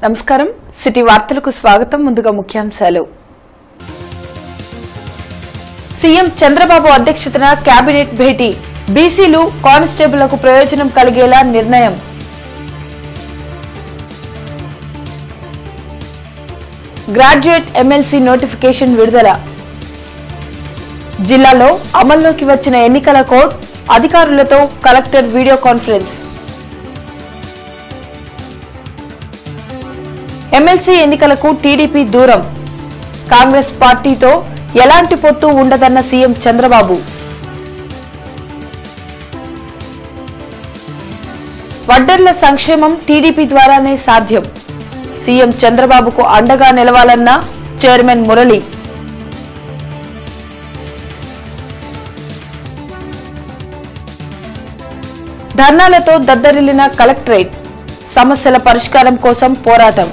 నమస్కారం సిటీ వార్తలకు స్వాగతం ముందుగా ముఖ్యాంశాలు సీఎం చంద్రబాబు అధ్యక్షతన కేబినెట్ భేటీ బీసీలు కానిస్టేబుళ్లకు ప్రయోజనం కలిగేలా నిర్ణయం గ్రాడ్యుయేట్ ఎమ్మెల్సీ నోటిఫికేషన్ విడుదల జిల్లాలో అమల్లోకి వచ్చిన ఎన్నికల కోడ్ అధికారులతో కలెక్టర్ వీడియో కాన్ఫరెన్స్ ఎమ్మెల్సీ ఎన్నికలకు టీడీపీ దూరం కాంగ్రెస్ పార్టీతో ఎలాంటి పొత్తు ఉండదన్న సీఎం చంద్రబాబు వడ్డర్ల సంక్షేమం టీడీపీ ద్వారానే సాధ్యం సీఎం చంద్రబాబుకు అండగా నిలవాలన్న చైర్మన్ మురళి ధర్నాలతో దద్దరిల్లిన కలెక్టరేట్ సమస్యల పరిష్కారం కోసం పోరాటం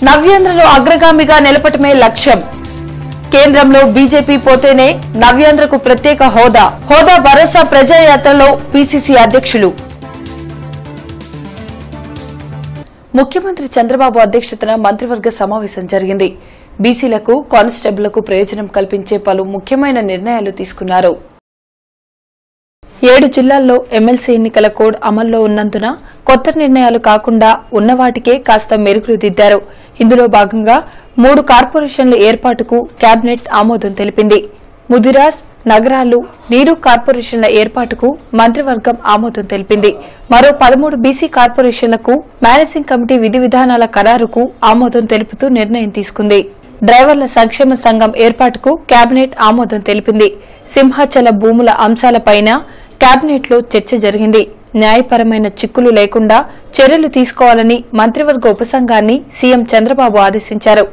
నవ్యాంధ్రలో అగ్రగామిగా నిలపటమే లక్ష్యం కేంద్రంలో బీజేపీ పోతేనే నవ్యాంధ్రకు ప్రత్యేక హోదా భరోసా ప్రజాయాత్రలో పీసీసీ అధ్యక్షులు ముఖ్యమంత్రి చంద్రబాబు అధ్యక్షతన మంత్రివర్గ సమావేశం జరిగింది బీసీలకు కానిస్టేబుళ్లకు ప్రయోజనం కల్పించే పలు ముఖ్యమైన నిర్ణయాలు తీసుకున్నారు 7 జిల్లాల్లో ఎమ్మెల్సీ ఎన్నికల కోడ్ అమల్లో ఉన్నందున కొత్త నిర్ణయాలు కాకుండా ఉన్నవాటికే కాస్త మెరుగులు దిద్దారు ఇందులో భాగంగా 3 కార్పొరేషన్ల ఏర్పాటుకు కేబినెట్ ఆమోదం తెలిపింది ముదిరాజ్ నగరాలు నీరు కార్పొరేషన్ల ఏర్పాటుకు మంత్రివర్గం ఆమోదం తెలిపింది మరో 13 బీసీ కార్పొరేషన్లకు మేనేజింగ్ కమిటీ విధి విధానాల ఖరారుకు ఆమోదం తెలుపుతూ నిర్ణయం తీసుకుంది డ్రైవర్ల సంక్షేమ సంఘం ఏర్పాటుకు కేబినెట్ ఆమోదం తెలిపింది సింహాచల భూముల అంశాలపైన కేబినెట్ లో చర్చ జరిగింది న్యాయపరమైన చిక్కులు లేకుండా చర్యలు తీసుకోవాలని మంత్రివర్గ ఉపసంఘాన్ని సీఎం చంద్రబాబు ఆదేశించారు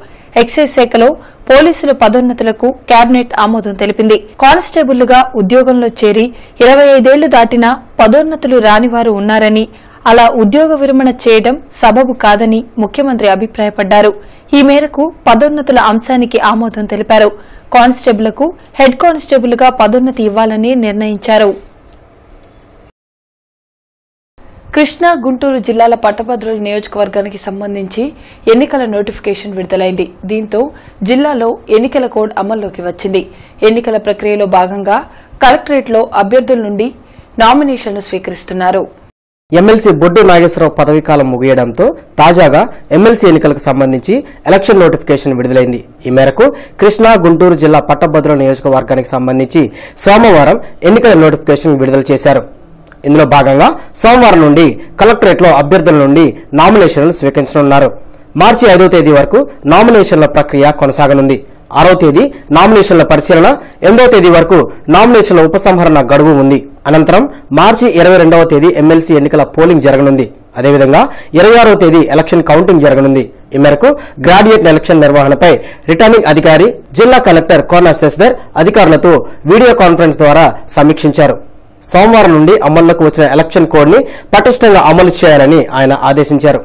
ఎక్సైజ్ శాఖలో పోలీసుల పదోన్నతులకు కేబినెట్ ఆమోదం తెలిపింది కానిస్టేబుళ్లుగా ఉద్యోగంలో చేరి 25 ఏళ్లు దాటినా పదోన్నతులు రానివారు ఉన్నారని అలా ఉద్యోగ విరమణ చేయడం సబబు కాదని ముఖ్యమంత్రి అభిప్రాయపడ్డారు ఈ మేరకు పదోన్నతుల అంశానికి ఆమోదం తెలిపారు కానిస్టేబుళ్లకు హెడ్ కానిస్టేబుల్గా పదోన్నతి ఇవ్వాలని నిర్ణయించారు కృష్ణా గుంటూరు జిల్లాల పట్టభద్రుల నియోజకవర్గానికి సంబంధించి ఎన్నికల నోటిఫికేషన్ విడుదలైంది దీంతో జిల్లాలో ఎన్నికల కోడ్ అమల్లోకి వచ్చింది ఎన్నికల ప్రక్రియలో భాగంగా కలెక్టరేట్లో అభ్యర్థుల నుండి నామినేషన్లు స్వీకరిస్తున్నారు ఎమ్మెల్సీ బొడ్డు నాగేశ్వరరావు పదవీకాలం ముగియడంతో తాజాగా ఎమ్మెల్సీ ఎన్నికలకు సంబంధించి ఎలక్షన్ నోటిఫికేషన్ విడుదలైంది ఈ మేరకు కృష్ణా గుంటూరు జిల్లా పట్టభద్రుల నియోజకవర్గానికి సంబంధించి సోమవారం ఎన్నికల నోటిఫికేషన్ విడుదల చేశారు ఇందులో భాగంగా సోమవారం నుండి కలెక్టరేట్లో అభ్యర్థుల నుండి నామినేషన్లు స్వీకరించనున్నారు మార్చి 5వ తేదీ వరకు నామినేషన్ల ప్రక్రియ కొనసాగనుంది 6వ తేదీ నామినేషన్ల పరిశీలన 8వ తేదీ వరకు నామినేషన్ల ఉపసంహరణ గడువు ఉంది అనంతరం మార్చి 22వ తేదీ ఎమ్మెల్సీ ఎన్నికల పోలింగ్ జరగనుంది అదేవిధంగా 26వ తేదీ ఎలక్షన్ కౌంటింగ్ జరగనుంది ఈ మేరకు గ్రాడ్యుయేట్ ఎలక్షన్ నిర్వహణపై రిటర్నింగ్ అధికారి జిల్లా కలెక్టర్ కోన శశిధర్ అధికారులతో వీడియో కాన్ఫరెన్స్ ద్వారా సమీక్షించారు సోమవారం నుండి అమల్లోకి వచ్చిన ఎలక్షన్ కోడ్ ని పటిష్టంగా అమలు చేయాలని ఆయన ఆదేశించారు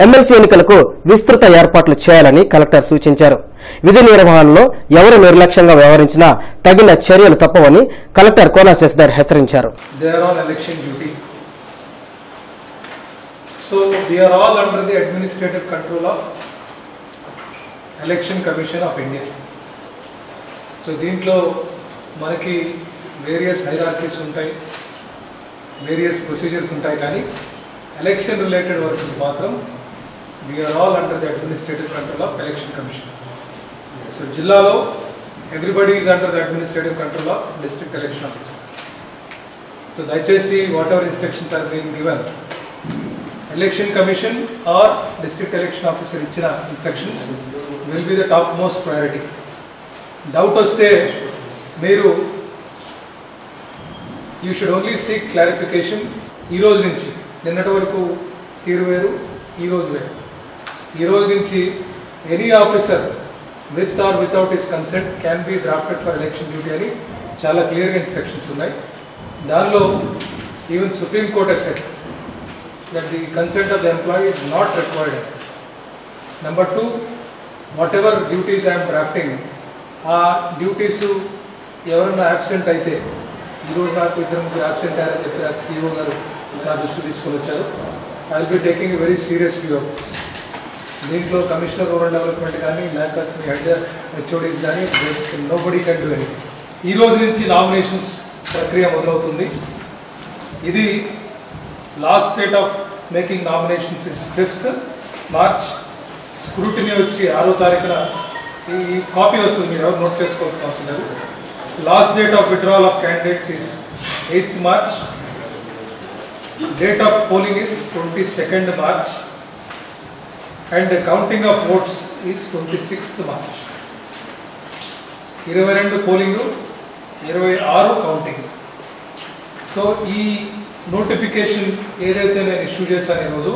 ఎమ్మెల్సీ ఎన్నికలకు విస్తృత ఏర్పాట్లు చేయాలని కలెక్టర్ సూచించారు విధి నిర్వహణలో ఎవరు నిర్లక్ష్యంగా వ్యవహరించినా తగిన చర్యలు తప్పవని కలెక్టర్ కోన శశిధర్ హెచ్చరించారు So we are all under the administrative control of Election Commission of India. So దీంట్లో మనకి వేరియస్ హైరార్కీస్ ఉంటాయి వేరియస్ ప్రొసీజర్స్ ఉంటాయి కానీ ఎలక్షన్ రిలేటెడ్ వర్క్ మాత్రం we are all under the administrative control of Election Commission. So జిల్లాలో everybody is under the administrative control of District Election Officer. So దయచేసి whatever instructions are being given Election Commission or District Election Officer ఇచ్చిన instructions will be the topmost priority. Doubt వస్తే మీరు you should only seek clarification ఈ రోజు నుంచి నిన్నటి వరకు తీరు వేరు ఈ రోజు వేరు ఈ రోజు నుంచి any officer with or without his consent can be drafted for election duty అని చాలా క్లియర్గా ఇన్స్ట్రక్షన్స్ ఉన్నాయి దానిలో even supreme court has said that the consent of the employee is not required. Number 2, whatever duties I am drafting, duties ఎవరైనా absent అయితే ఈరోజు నాకు ఇద్దరు ముగ్గురు యాబ్సెంట్ అయ్యారని చెప్పి నాకు CEO గారు నా దృష్టి తీసుకొని వచ్చారు. I will be taking a very serious view of this. దీంట్లో కమిషనర్ రూరల్ డెవలప్మెంట్ కానీ లేకపోతే మీ హెడ్ HODs కానీ nobody can do anything. ఈ రోజు నుంచి నామినేషన్స్ ప్రక్రియ మొదలవుతుంది. ఇది last date of making nominations is 5th March. Scrutiny వచ్చి 6వ తారీఖున ఈ కాపీ వస్తుంది, మీరు ఎవరు నోట్ చేసుకోవాల్సిన అవసరం లేదు. Last date of withdrawal of candidates is 8th March. Date of polling is 22nd March and the counting of votes is 26th March. 22 polling, 26 counting. So ఈ నోటిఫికేషన్ ఏదైతే నేను ఇష్యూ చేశాను ఈరోజు,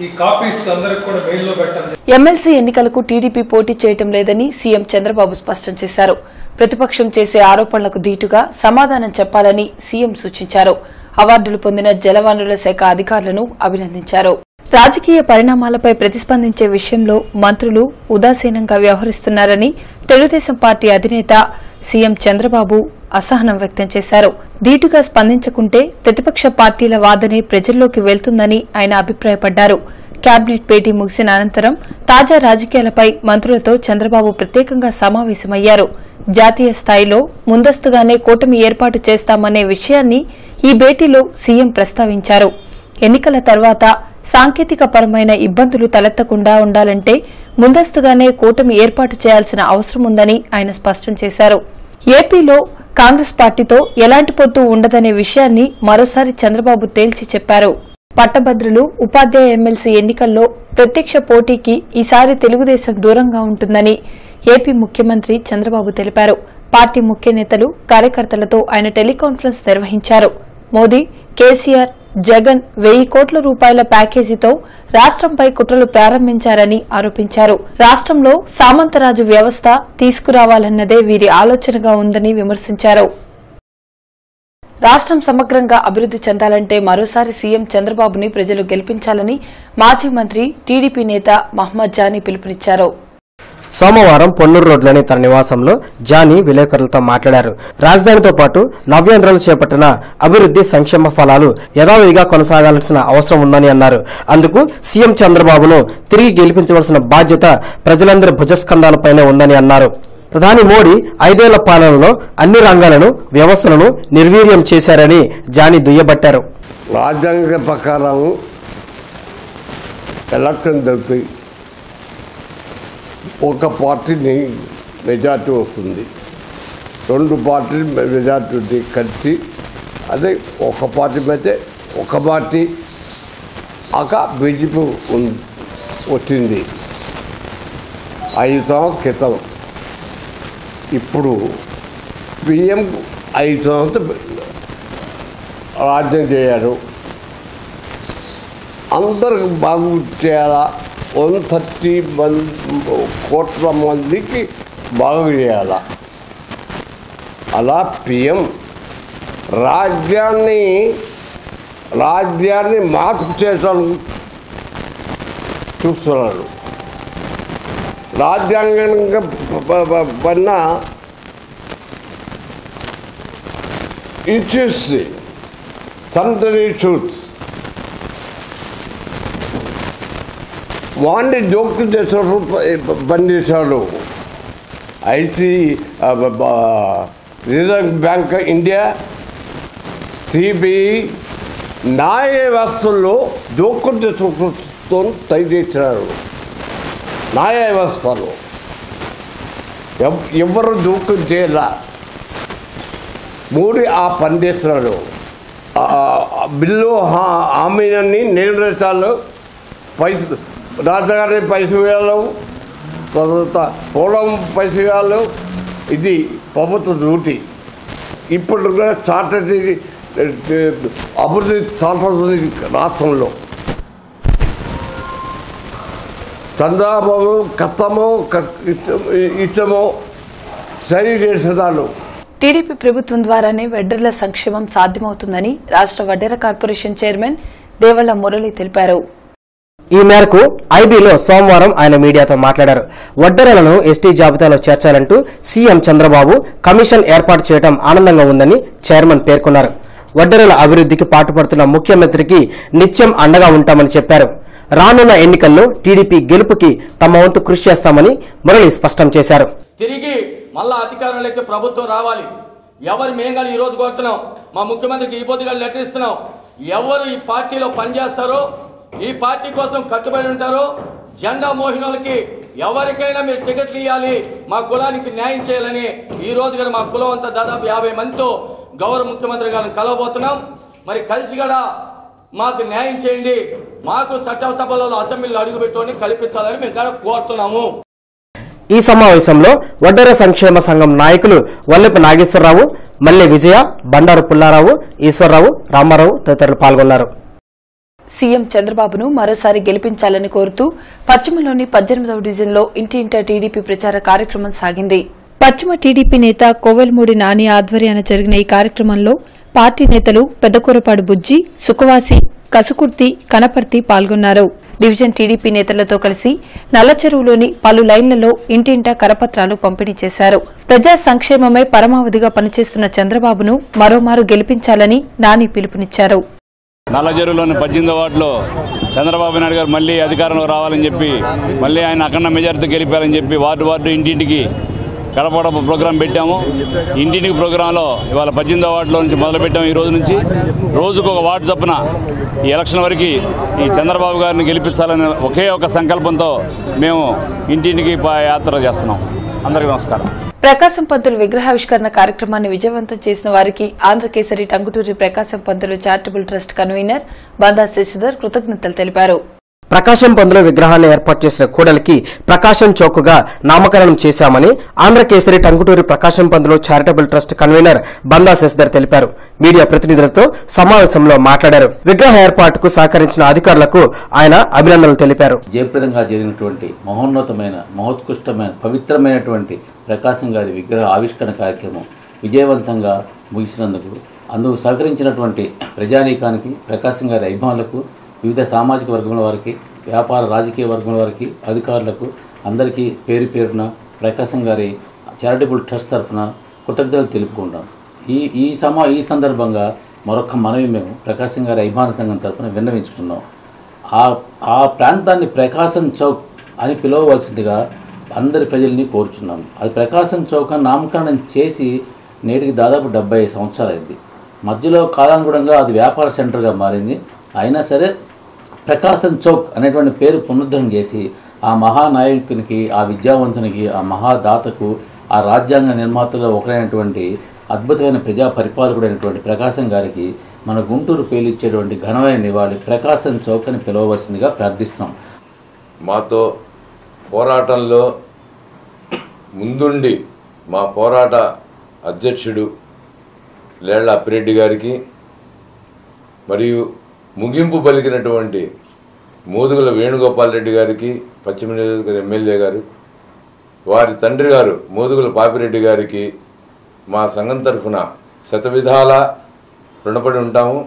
ఈ కాపీస్ అందరికి కూడా మెయిల్లో పెట్టండి. ఎమ్మెల్సీ ఎన్నికలకు టీడీపీ పోటీ చేయటం లేదని సీఎం చంద్రబాబు స్పష్టం చేశారు. ప్రతిపక్షం చేసే ఆరోపణలకు ధీటుగా సమాధానం చెప్పాలని సీఎం సూచించారు. అవార్డులు పొందిన జలవనరుల శాఖ అధికారులను అభినందించారు. రాజకీయ పరిణామాలపై ప్రతిస్పందించే విషయంలో మంత్రులు ఉదాసీనంగా వ్యవహరిస్తున్నారని తెలుగుదేశం పార్టీ అధినేత సీఎం చంద్రబాబు అసహనం వ్యక్తం చేశారు. ధీటుగా స్పందించకుంటే ప్రతిపక్ష పార్టీల వాదనే ప్రజల్లోకి వెళ్తుందని ఆయన అభిప్రాయపడ్డారు. కేబినెట్ భేటీ ముగిసిన అనంతరం తాజా రాజకీయాలపై మంత్రులతో చంద్రబాబు ప్రత్యేకంగా సమావేశమయ్యారు. జాతీయ స్థాయిలో ముందస్తుగానే కూటమి ఏర్పాటు చేస్తామనే విషయాన్ని ఈ భేటీలో సీఎం ప్రస్తావించారు. ఎన్నికల తర్వాత సాంకేతిక పరమైన ఇబ్బందులు తలెత్తకుండా ఉండాలంటే ముందస్తుగానే కూటమి ఏర్పాటు చేయాల్సిన అవసరం ఉందని ఆయన స్పష్టం చేశారు. ఏపీలో కాంగ్రెస్ పార్టీతో ఎలాంటి పొత్తు ఉండదనే విషయాన్ని మరోసారి చంద్రబాబు తేల్చి చెప్పారు. పట్టభద్రులు, ఉపాధ్యాయ ఎమ్మెల్సీ ఎన్నికల్లో ప్రత్యక్ష పోటీకి ఈసారి తెలుగుదేశం దూరంగా ఉంటుందని ఏపీ ముఖ్యమంత్రి చంద్రబాబు తెలిపారు. పార్టీ ముఖ్య నేతలు, కార్యకర్తలతో ఆయన టెలికాన్ఫరెన్స్ నిర్వహించారు. మోదీ, కేసీఆర్, జగన్ 1000 కోట్ల రూపాయల ప్యాకేజీతో రాష్ట్రంపై కుట్రలు ప్రారంభించారని ఆరోపించారు. రాష్ట్రంలో సామంతరాజు వ్యవస్థ తీసుకురావాలన్నదే వీరి ఆలోచనగా ఉందని విమర్శించారు. రాష్ట్రం సమగ్రంగా అభివృద్ది చెందాలంటే మరోసారి సీఎం చంద్రబాబుని ప్రజలు గెలిపించాలని మాజీ మంత్రి, టీడీపీ నేత మహ్మద్ జానీ పిలుపునిచ్చారు. సోమవారం పొన్నూరు రోడ్లోని తన నివాసంలో జానీ విలేకరులతో మాట్లాడారు. రాజధానితో పాటు నవ్యాంధ్రలు చేపట్టిన అభివృద్ది సంక్షేమ ఫలాలు యథావిధిగా కొనసాగాల్సిన అవసరం ఉందని అన్నారు. అందుకు సీఎం చంద్రబాబును తిరిగి గెలిపించవలసిన బాధ్యత ప్రజలందరి భుజస్కంధాలపైనే ఉందని అన్నారు. ప్రధాని మోడీ 5 ఏళ్ల పాలనలో అన్ని రంగాలను, వ్యవస్థలను నిర్వీర్యం చేశారని జానీ దుయ్యబట్టారు. రాజ్యాంగ ప్రకారం ఎలక్షన్ జరుగుతాయి, ఒక పార్టీని మెజార్టీ వస్తుంది, 2 పార్టీలు మెజార్టీ కలిసి, అదే ఒక పార్టీ అయితే ఒక పార్టీ బీజేపీ వచ్చింది 5 సంవత్సరాల క్రితం. ఇప్పుడు పిఎం 5 సంవత్సరాలు రాజ్యం చేయారు. అందరికి బాగు చేయాలా, 130 కోట్ల మందికి బాగు చేయాల. అలా పిఎం రాజ్యాన్ని మార్పు చేయడానికి చూస్తున్నారు. రాజ్యాంగంగా పైన ఇచ్చేసి సంతని ఇష్యూస్ వాడిని జోక్యం చేసాడు, బంధించాడు. రిజర్వ్ బ్యాంక్ ఇండియా, సిబిఐ న్యాయ వ్యవస్థల్లో జోక్యం చేసుకుంటూ తయారు. న్యాయ వ్యవస్థలో ఎవరు జోక్యం చేయాల, మోడీ ఆ పని చేస్తున్నాడు. బిల్లు హామీలన్నీ నెరవేర్చాలి, పైసలు రాజధాని పైసలు వేయాలి, తర్వాత పొలం పైసలు వేయాలి. ఇది ప్రభుత్వ డ్యూటీ. ఇప్పుడు చార్టెడ్ అభివృద్ధి చాలుతుంది రాష్ట్రంలో. చంద్రబాబు కష్టమో ఇష్టమో సరి చేసేదాలు. టీడీపీ ప్రభుత్వం ద్వారానే వడ్డెర్ల సంక్షేమం సాధ్యమవుతుందని రాష్ట్ర వడ్డెర కార్పొరేషన్ చైర్మన్ దేవళ్ల మురళి తెలిపారు. ఈ మేరకు ఐబీలో సోమవారం ఆయన మీడియాతో మాట్లాడారు. వడ్డెరలను ఎస్టీ జాబితాలో చేర్చాలంటూ సీఎం చంద్రబాబు కమిషన్ ఏర్పాటు చేయడం ఆనందంగా ఉందని చైర్మన్ పేర్కొన్నారు. వడ్డెరల అభివృద్ధికి పాటుపడుతున్న ముఖ్యమంత్రికి నిత్యం అండగా ఉంటామని చెప్పారు. రానున్న ఎన్నికల్లో టీడీపీ గెలుపుకి తమ వంతు కృషి చేస్తామని మురళి స్పష్టం చేశారు. తిరిగి మళ్ళా అధికారంలోకి ప్రభుత్వం రావాలి. ఎవరు మేము కానీ ఈరోజు కోరుతున్నాం, మా ముఖ్యమంత్రికి ఈ పొద్దుగా లెటర్ ఇస్తున్నాం. ఎవరు ఈ పార్టీలో పనిచేస్తారో, ఈ పార్టీ కోసం కట్టుబడి ఉంటారో, జెండా మోహినులకి ఎవరికైనా మీరు టికెట్లు ఇవ్వాలి, మా కులానికి న్యాయం చేయాలని ఈ రోజు కూడా మా కులం అంతా దాదాపు 50 మందితో గౌరవ ముఖ్యమంత్రి గారిని కలవబోతున్నాం. మరి కలిసి కూడా మాకు న్యాయం చేయండి, మాకు చట్టసభలలో అసెంబ్లీలో అడుగుపెట్టుకొని కల్పించాలని మేము కూడా కోరుతున్నాము. ఈ సమావేశంలో వడ్డెర సంక్షేమ సంఘం నాయకులు వల్లెపు నాగేశ్వరరావు, మల్లె విజయ, బండారు పుల్లారావు, ఈశ్వరరావు, రామారావు తదితరులు పాల్గొన్నారు. సీఎం చంద్రబాబును మరోసారి గెలిపించాలని కోరుతూ పశ్చిమలోని 18వ డివిజన్లో ఇంటింటా టీడీపీ ప్రచార కార్యక్రమం సాగింది. పశ్చిమ టీడీపీ నేత కోవెలమూడి నాని ఆధ్వర్యాన జరిగిన ఈ కార్యక్రమంలో పార్టీ నేతలు పెద్దకూరపాడు బుజ్జి, సుఖవాసి, కసుకుర్తి, కనపర్తి పాల్గొన్నారు. డివిజన్ టీడీపీ నేతలతో కలిసి నల్లచెరువులోని పలు లైన్లలో ఇంటింటా కరపత్రాలు పంపిణీ చేశారు. ప్రజా సంక్షేమమే పరమావధిగా పనిచేస్తున్న చంద్రబాబును మరోమారు గెలిపించాలని నాని పిలుపునిచ్చారు. నల్లచెరువులోని 18వ వార్డులో చంద్రబాబు నాయుడు గారు మళ్ళీ అధికారంలో రావాలని చెప్పి, మళ్ళీ ఆయన అఖండ మెజారిటీతో గెలిపాలని చెప్పి వార్డు ఇంటింటికి కడపడం ప్రోగ్రాం పెట్టాము. ఇంటింటికి ప్రోగ్రాంలో ఇవాళ 18వ వార్డులో నుంచి మొదలుపెట్టాము. ఈ రోజు నుంచి రోజుకు ఒక వార్డు చొప్పున ఈ ఎలక్షన్ వరకు ఈ చంద్రబాబు గారిని గెలిపించాలని ఒకే ఒక సంకల్పంతో మేము ఇంటింటికి యాత్ర చేస్తున్నాం. అందరికీ నమస్కారం. ప్రకాశం పంతులు విగ్రహావిష్కరణ కార్యక్రమాన్ని విజయవంతం చేసిన వారికి Andhrakesari Tanguturi Prakasam Pantulu charitable trust convener బందా శశిధర్ కృతజ్ఞతలు తెలిపారు. ప్రకాశం పంతుల విగ్రహాన్ని ఏర్పాటు చేసిన కూడలికి ప్రకాశం చౌక్గా నామకరణం చేశామని Andhrakesari Tanguturi Prakasam Pantulu charitable trust convener బందా శశిధర్ తెలిపారు. మీడియా ప్రతినిధులతో సమావేశంలో మాట్లాడారు. విగ్రహ ఏర్పాటుకు సహకరించిన అధికారులకు ఆయన అభినందనలు తెలిపారు. జయప్రదంగా జరిగినటువంటి మహోన్నతమైన, మహోత్కృష్టమైన, పవిత్రమైనటువంటి ప్రకాశం గారి విగ్రహ ఆవిష్కరణ కార్యక్రమం విజయవంతంగా ముగిసినందుకు అందుకు సహకరించినటువంటి ప్రజానీకానికి, ప్రకాశం గారి అభిమానులకు, వివిధ సామాజిక వర్గముల వారికి, వ్యాపార రాజకీయ వర్గముల వారికి, అధికారులకు అందరికీ పేరు పేరున ప్రకాశం గారి చారిటబుల్ ట్రస్ట్ తరఫున కృతజ్ఞతలు తెలుపుకుంటాం. ఈ సందర్భంగా మరొక మనవి మేము ప్రకాశం గారి అభిమాన సంఘం తరఫున విన్నవించుకున్నాం. ఆ ప్రాంతాన్ని ప్రకాశం చౌక్ అని పిలవవలసిందిగా అందరి ప్రజల్ని కోరుచున్నాం. అది ప్రకాశం చౌక్ అని నామకరణం చేసి నేటికి దాదాపు 75 సంవత్సరాలు అయింది. మధ్యలో కాలానుగుణంగా అది వ్యాపార సెంటర్గా మారింది. అయినా సరే ప్రకాశం చౌక్ అనేటువంటి పేరు పునరుద్ధరణ చేసి ఆ మహానాయకునికి, ఆ విద్యావంతునికి, ఆ మహాదాతకు, ఆ రాజ్యాంగ నిర్మాతలో ఒకరైనటువంటి అద్భుతమైన ప్రజా పరిపాలకుడైనటువంటి ప్రకాశం గారికి మన గుంటూరు పేలిచ్చేటువంటి ఘనమైన నివాళి ప్రకాశం చౌక్ అని పిలవవలసిందిగా ప్రార్థిస్తున్నాం. మాతో పోరాటంలో ముందుండి మా పోరాట అధ్యక్షుడు లేళ్ల అప్పిరెడ్డి గారికి, మరియు ముగింపు పలికినటువంటి మోదుగుల వేణుగోపాల్ రెడ్డి గారికి, పశ్చిమ నియోజకవర్గ ఎమ్మెల్యే గారు, వారి తండ్రి గారు మోదుగుల పాపిరెడ్డి గారికి మా సంఘం తరఫున శతవిధాలా రుణపడి ఉంటాము.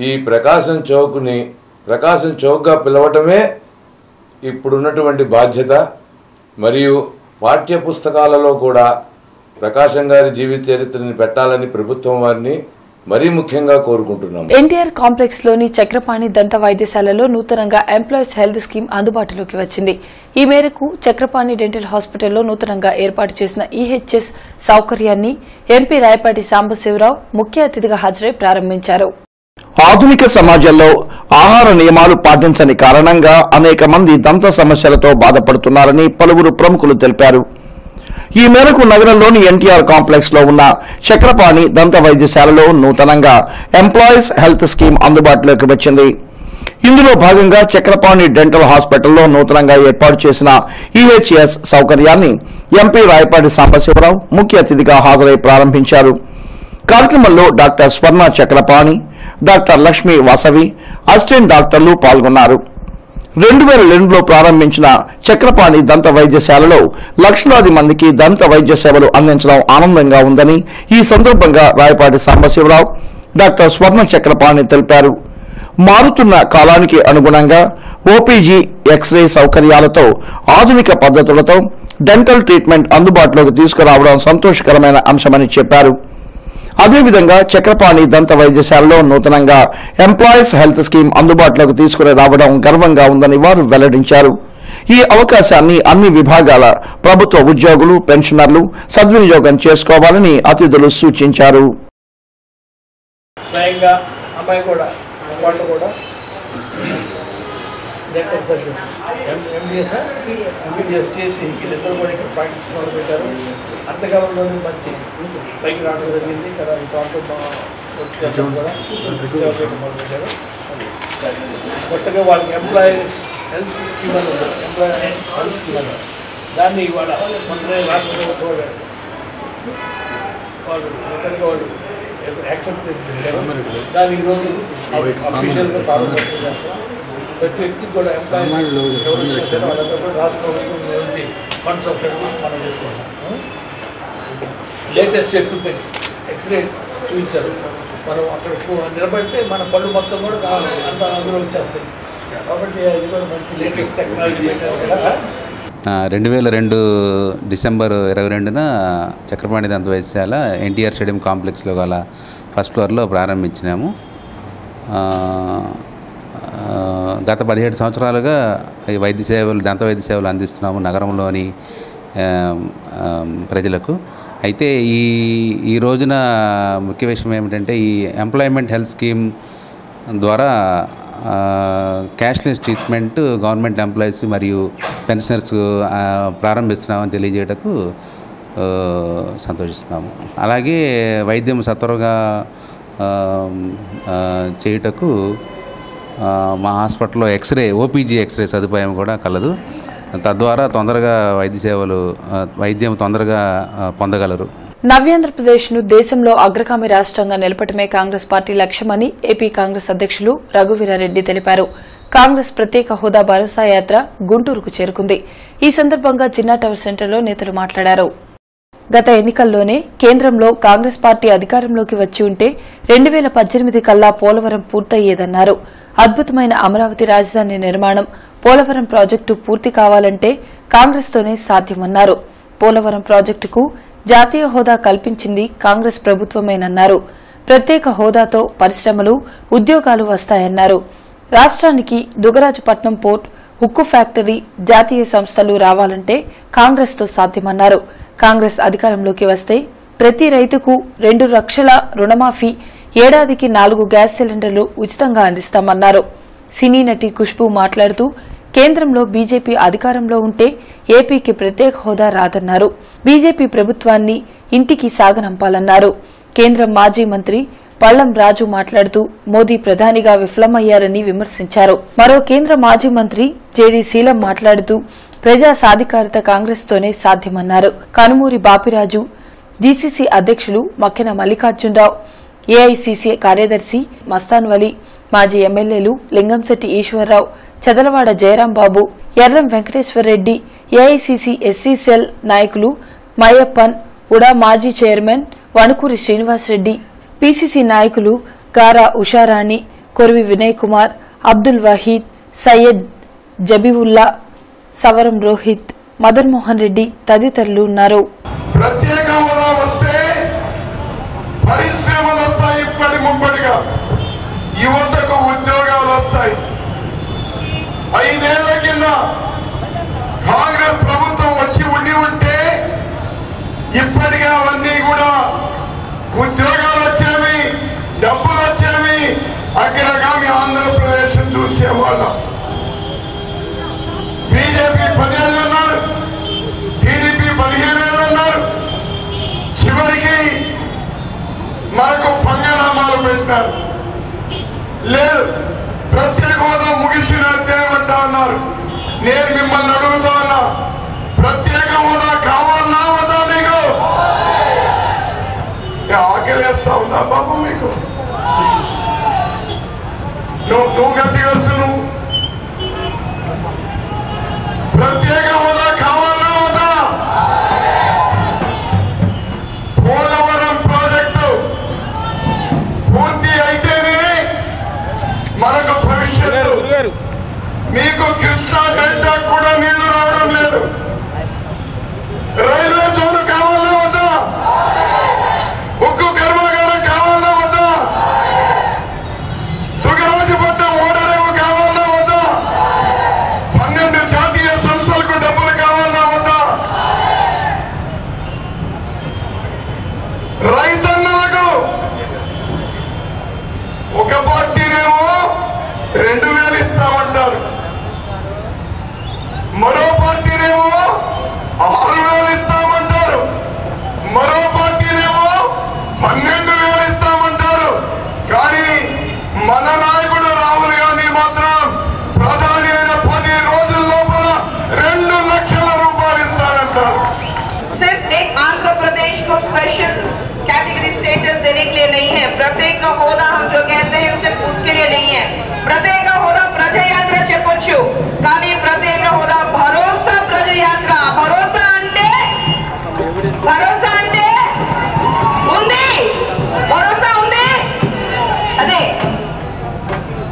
ఈ ప్రకాశం చౌక్ని ప్రకాశం చౌక్గా పిలవటమే ఇప్పుడున్నటువంటి బాధ్యత. మరియు పాఠ్య పుస్తకాలలో కూడా ప్రకాశం గారి జీవిత చరిత్రని పెట్టాలని ప్రభుత్వం వారిని మరీ ముఖ్యంగా కోరుకుంటున్నాం. ఎన్టీఆర్ కాంప్లెక్స్ లోని చక్రపాణి దంత వైద్యశాలలో నూతనంగా ఎంప్లాయీస్ హెల్త్ స్కీమ్ అందుబాటులోకి వచ్చింది. ఈ మేరకు చక్రపాణి డెంటల్ హాస్పిటల్లో నూతనంగా ఏర్పాటు చేసిన ఈహెచ్ఎస్ సౌకర్యాన్ని ఎంపీ రాయపాటి సాంబశివరావు ముఖ్య అతిథిగా హాజరై ప్రారంభించారు. ఆధునిక సమాజంలో ఆహార నియమాలు పాటించని కారణంగా అనేక మంది దంత సమస్యలతో బాధపడుతున్నారని పలువురు ప్రముఖులు తెలిపారు. ఈ మేరకు నగరంలోని ఎన్టీఆర్ కాంప్లెక్స్ లో ఉన్న చక్రపాణి దంత వైద్యశాలలో నూతనంగా ఎంప్లాయీస్ హెల్త్ స్కీమ్ అందుబాటులోకి వచ్చింది. ఇందులో భాగంగా చక్రపాణి డెంటల్ హాస్పిటల్లో నూతనంగా ఏర్పాటు చేసిన ఈహెచ్ఎస్ సౌకర్యాన్ని ఎంపీ రాయపాటి సాంబశివరావు ముఖ్య అతిథిగా హాజరై ప్రారంభించారు. కార్యక్రమంలో డాక్టర్ స్వర్ణ చక్రపాణి, డాక్టర్ లక్ష్మీ వాసవి, అసిస్టెంట్ డాక్టర్లు పాల్గొన్నారు. 2002లో ప్రారంభించిన చక్రపాణి దంత వైద్యశాలలో లక్షలాది మందికి దంత వైద్య సేవలు అందించడం ఆనందంగా ఉందని ఈ సందర్భంగా రాయపాటి సాంబశివరావు, డాక్టర్ స్వర్ణ చక్రపాణి తెలిపారు. మారుతున్న కాలానికి అనుగుణంగా ఓపీజీ ఎక్స్రే సౌకర్యాలతో ఆధునిక పద్ధతులతో డెంటల్ ట్రీట్మెంట్ అందుబాటులోకి తీసుకురావడం సంతోషకరమైన అంశమని చెప్పారు. అదేవిధంగా చక్రపాణి దంత వైద్యశాలలో నూతనంగా ఎంప్లాయీస్ హెల్త్ స్కీమ్ అందుబాటులోకి తీసుకుని రావడం గర్వంగా ఉందని వారు వెల్లడించారు. ఈ అవకాశాన్ని అన్ని విభాగాల ప్రభుత్వ ఉద్యోగులు, పెన్షనర్లు సద్వినియోగం చేసుకోవాలని అతిథులు సూచించారు. స్వయంగా అమ్మాయి కూడా వాళ్ళు కూడా ఎంబీబీఎస్ చేసి వీళ్ళిద్దరు కూడా ఇక్కడ ప్రాక్టీస్ మొదలు పెట్టారు. అంతకాలంలోనే మంచి పైకి రావడం జరిగింది కదా. ఈ ప్రాంతం కూడా సేవ చేయడం మొదలు పెట్టారు. కొత్తగా వాళ్ళకి ఎంప్లాయీస్ హెల్త్ స్కీమ్ అని ఉంది, ఎంప్లాయీ హెల్త్ స్కీమ్ అని దాన్ని ఇవాళ మొన్న రాష్ట్ర ప్రభుత్వం వాళ్ళు మొత్తంగా వాళ్ళు యాక్సెప్ట్ చేశారు. దాన్ని ఈరోజు అఫీషియల్గా ప్రారంభోత్సవం చేస్తాం. ప్రతి వ్యక్తికి కూడా ఎంప్లాయీస్ వాళ్ళందరూ కూడా రాష్ట్ర ప్రభుత్వం నుంచి ఫండ్స్ వస్తాయి మనం చేసుకుంటాం. లేటెస్ట్ ఎక్విప్మెంట్ ఎక్స్రే చూపించారు. మనం అక్కడ నిలబడితే మన పళ్ళు మొత్తం కూడా అంత అందులో వచ్చేస్తాయి. కాబట్టి అది కూడా మంచి లేటెస్ట్ టెక్నాలజీ పెట్టారు కదా. 2002 డిసెంబర్ 22న చక్రపాణి దంత వైద్యశాల ఎన్టీఆర్ స్టేడియం కాంప్లెక్స్లో గల ఫస్ట్ ఫ్లోర్లో ప్రారంభించినాము. గత 17 సంవత్సరాలుగా ఈ వైద్య సేవలు, దంత వైద్య సేవలు అందిస్తున్నాము నగరంలోని ప్రజలకు. అయితే ఈ రోజున ముఖ్య విషయం ఏమిటంటే ఈ ఎంప్లాయ్మెంట్ హెల్త్ స్కీమ్ ద్వారా క్యాష్లెస్ ట్రీట్మెంట్ గవర్నమెంట్ ఎంప్లాయీస్ మరియు పెన్షనర్స్ ప్రారంభిస్తున్నామని తెలియజేయటకు సంతోషిస్తున్నాము. అలాగే వైద్యం సత్వరగా చేయుటకు మా హాస్పిటల్లో ఎక్స్రే, ఓపీజీ ఎక్స్రే సదుపాయం కూడా కలదు. తద్వారా తొందరగా వైద్యం తొందరగా పొందగలరు. నవ్యాంధ్రప్రదేశ్ను దేశంలో అగ్రగామి రాష్ట్రంగా నిలపడమే కాంగ్రెస్ పార్టీ లక్ష్యమని ఏపీ కాంగ్రెస్ అధ్యక్షులు రఘువీరారెడ్డి తెలిపారు. కాంగ్రెస్ ప్రత్యేక హోదా భరోసా యాత్ర గుంటూరుకు చేరుకుంది. ఈ సందర్భంగా జిన్నా టవర్ సెంటర్లో నేతలు మాట్లాడారు. గత ఎన్నికల్లోనే కేంద్రంలో కాంగ్రెస్ పార్టీ అధికారంలోకి వచ్చి ఉంటే 2018 కల్లా పోలవరం పూర్తయ్యేదన్నారు. అద్భుతమైన అమరావతి రాజధాని నిర్మాణం, పోలవరం ప్రాజెక్టు పూర్తి కావాలంటే కాంగ్రెస్తోనే సాధ్యమన్నారు. పోలవరం ప్రాజెక్టుకు జాతీయ హోదా కల్పించింది కాంగ్రెస్ ప్రభుత్వమేనన్నారు. ప్రత్యేక హోదాతో పరిశ్రమలు, ఉద్యోగాలు వస్తాయన్నారు. రాష్ట్రానికి దుగరాజుపట్నం పోర్ట్, ఉక్కు ఫ్యాక్టరీ, జాతీయ సంస్థలు రావాలంటే కాంగ్రెస్తో సాధ్యమన్నారు. కాంగ్రెస్ అధికారంలోకి వస్తే ప్రతి రైతుకు 2 లక్షల రుణమాఫీ, ఏడాదికి 4 గ్యాస్ సిలిండర్లు ఉచితంగా అందిస్తామన్నారు. సినీ నటి ఖుష్బూ మాట్లాడుతూ కేంద్రంలో బీజేపీ అధికారంలో ఉంటే ఏపీకి ప్రత్యేక హోదా రాదన్నారు. బీజేపీ ప్రభుత్వాన్ని ఇంటికి సాగనంపాలన్నారు. కేంద్ర మాజీ మంత్రి పళ్లం రాజు మాట్లాడుతూ మోదీ ప్రధానిగా విఫలమయ్యారని విమర్శించారు. మరో కేంద్ర మాజీ మంత్రి జేడీ శీలం మాట్లాడుతూ ప్రజా సాధికారత కాంగ్రెస్తోనే సాధ్యమన్నారు. కనుమూరి బాపిరాజు, డీసీసీ అధ్యక్షులు మక్కెన మల్లికార్జునరావు, ఏఐసీసీ కార్యదర్శి మస్తాన్ వలి, మాజీ ఎమ్మెల్యేలు Lingamsetty Eswararao, Chadalavada Jayarambabu, Erram Venkateswarareddy, AICC SC cell నాయకులు మయ్యప్పన్, ఉడా మాజీ చైర్మన్ వణుకూరి శ్రీనివాసరెడ్డి, పీసీసీ నాయకులు గారా ఉషారాణి, కొరివి వినయ్ కుమార్, అబ్దుల్ వహీద్, సయ్యద్ జబీవుల్లా, సవరం రోహిత్, మదన్ మోహన్ రెడ్డి తదితరులు ఉన్నారు. ప్రత్యేక హోదా వస్తే పరిశ్రమలు వస్తాయి, ఇప్పటి ముప్పటిగా యువతకు ఉద్యోగాలు వస్తాయి. 5 ఏళ్ల కింద కాంగ్రెస్ ప్రభుత్వం వచ్చి ఉంటే ఇప్పటిగా అవన్నీ కూడా ఉద్యోగాలు వచ్చేవి, డబ్బులు వచ్చేవి, అగ్రగామి ఆంధ్రప్రదేశ్ చూసేవాళ్ళం. బీజేపీ 10 ఏళ్ళు అన్నారు, టీడీపీ 15 ఏళ్ళు అన్నారు. చివరికి మనకు పంగనామాలు పెట్టినారు. లేదు, ప్రత్యేక హోదా ముగిసిన అధ్యాయమంటా అన్నారు. నేను మిమ్మల్ని అడుగుతా ఉన్నా, ప్రత్యేక హోదా కావాలన్నా వద్దా మీకు? ఆకలేస్తా ఉందా బాబు మీకు? నువ్వు గట్టిగా నువ్వు ప్రత్యేక హోదా కావాలన్నా వద్దా? పోలవరం ప్రాజెక్టు పూర్తి అయితేనే మన గారు. మీకు కృష్ణా డెల్టా కూడా నీళ్లు రావడం లేదు. రైల్వే జోన్ కావాలా వద్దా? ఉక్కు కర్మాగారం కావాలా వద్దా? తుగరాజపట్నం ఓడరేవు కావాలా వద్దా? 12 జాతీయ సంస్థలకు డబ్బులు కావాలా వద్దా? రైతన్నలకు ఒక పార్టీనేమో 2000 ఇస్తామంటారు, మరో పార్టీనేమో 6000 ఇస్తామంటారు, మరో పార్టీనేమో 12,000 ఇస్తామంటారు. కానీ మన నాయకుడు రాహుల్ గాంధీ మాత్రం ప్రధాని అయిన 10 రోజుల లోపల 2 లక్షల రూపాయలు ఇస్తారంటారు. सिर्फ एक आंध्र प्रदेश को स्पेशल कैटेगरी स्टेटस देने के लिए नहीं है. प्रत्येक का होदा हम जो कहते हैं सिर्फ उसके लिए नहीं है. प्रत्येक का होदा प्रजयात्रा చెప్పొచ్చు, కానీ ప్రత్యేక హోదా భరోసా ప్రజయాత్ర. భరోసా అంటే ఉంది, భరోసా ఉంది. అదే